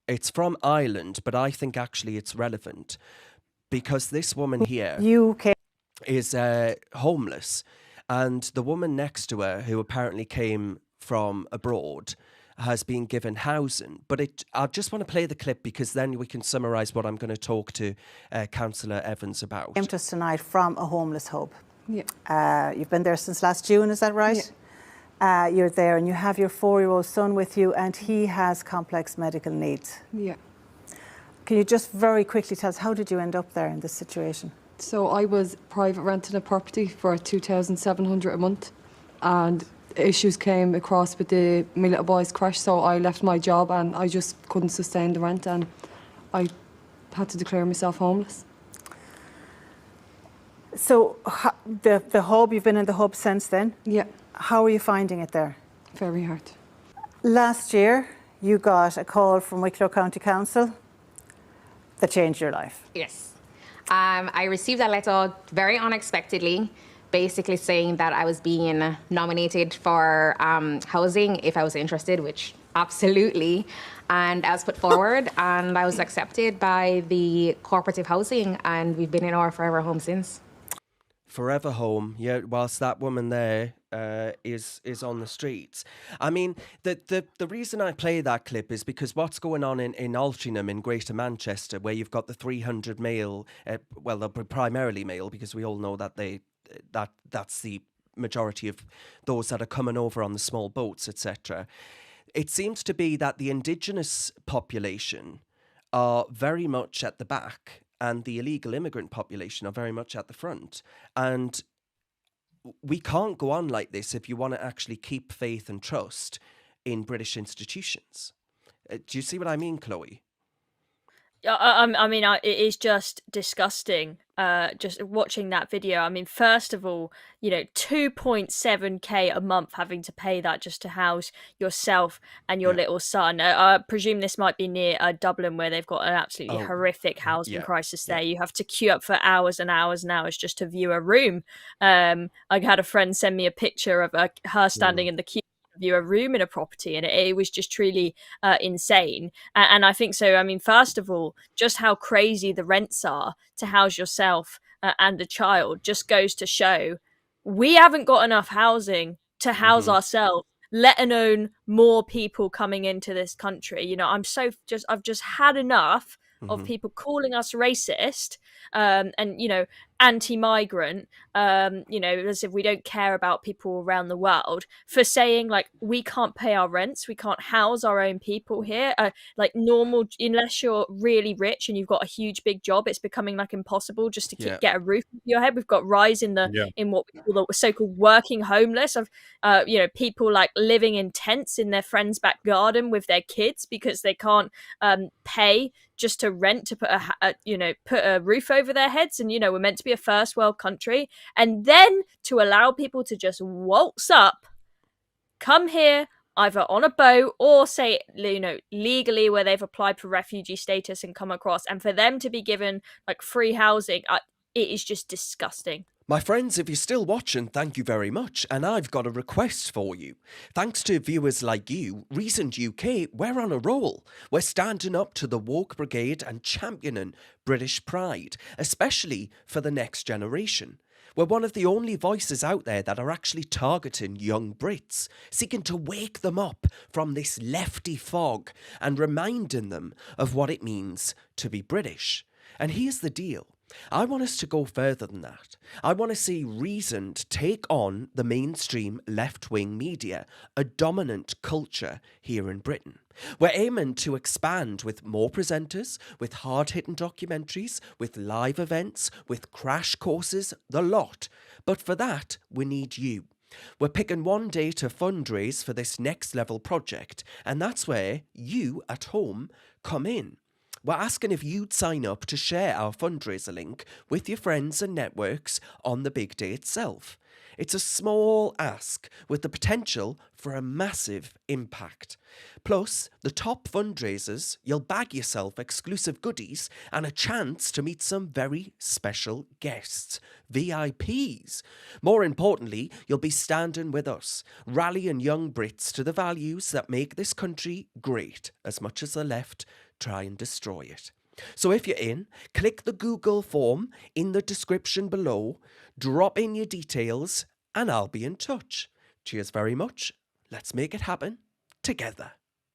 It's from Ireland, but I think actually it's relevant because this woman here UK. is homeless, and the woman next to her, who apparently came from abroad, has been given housing. But I just want to play the clip because then we can summarise what I'm going to talk to Councillor Evans about. Came to us tonight from a homeless hub. Yeah. You've been there since last June, is that right? Yeah. You're there and you have your 4-year-old son with you and he has complex medical needs. Yeah. Can you just very quickly tell us, how did you end up there in this situation? So I was private renting a property for 2,700 a month, and issues came across with my little boy's crash, so I left my job and I just couldn't sustain the rent and I had to declare myself homeless. So the hub, you've been in the hub since then? Yeah. How are you finding it there? Very hard. Last year, you got a call from Wicklow County Council that changed your life. Yes. I received a letter very unexpectedly, basically saying that I was being nominated for housing if I was interested, which absolutely. And I was put forward and I was accepted by the cooperative housing, and we've been in our forever home since. Forever home, yeah, whilst that woman there is on the streets. I mean, the reason I play that clip is because what's going on in Altrincham in Greater Manchester, where you've got the 300 male, well, they're primarily male because we all know that that's the majority of those that are coming over on the small boats, etc. It seems to be that the indigenous population are very much at the back and the illegal immigrant population are very much at the front. And we can't go on like this if you want to actually keep faith and trust in British institutions. Do you see what I mean, Chloe? I mean, it is just disgusting. Just watching that video. I mean, first of all, 2.7k a month having to pay that just to house yourself and your little son. I presume this might be near Dublin, where they've got an absolutely horrific housing crisis there. You have to queue up for hours and hours and hours just to view a room. I had a friend send me a picture of her standing in the queue view a room in a property, and it was just truly insane. And I think so. I mean, first of all, just how crazy the rents are to house yourself and a child just goes to show we haven't got enough housing to house ourselves, let alone more people coming into this country. I've just had enough of people calling us racist and anti-migrant, as if we don't care about people around the world, for saying like we can't pay our rents, we can't house our own people here. Like normal, unless you're really rich and you've got a huge big job, it's becoming like impossible just to get a roof over your head. We've got rise in what we call the so-called working homeless of people like living in tents in their friend's back garden with their kids because they can't pay just to rent to put a roof over their heads. And we're meant to be a first world country, and then to allow people to just waltz up, come here either on a boat or say legally where they've applied for refugee status and come across, and for them to be given like free housing, it is just disgusting. My friends, if you're still watching, thank you very much. And I've got a request for you. Thanks to viewers like you, Recent UK, we're on a roll. We're standing up to the woke brigade and championing British pride, especially for the next generation. We're one of the only voices out there that are actually targeting young Brits, seeking to wake them up from this lefty fog and reminding them of what it means to be British. And here's the deal. I want us to go further than that. I want to see Reasoned take on the mainstream left-wing media, a dominant culture here in Britain. We're aiming to expand with more presenters, with hard-hitting documentaries, with live events, with crash courses, the lot. But for that, we need you. We're picking one day to fundraise for this next level project, and that's where you at home come in. We're asking if you'd sign up to share our fundraiser link with your friends and networks on the big day itself. It's a small ask with the potential for a massive impact. Plus, the top fundraisers, you'll bag yourself exclusive goodies and a chance to meet some very special guests, VIPs. More importantly, you'll be standing with us, rallying young Brits to the values that make this country great, as much as the left try and destroy it. So if you're in, click the Google form in the description below, drop in your details, and I'll be in touch. Cheers very much. Let's make it happen together.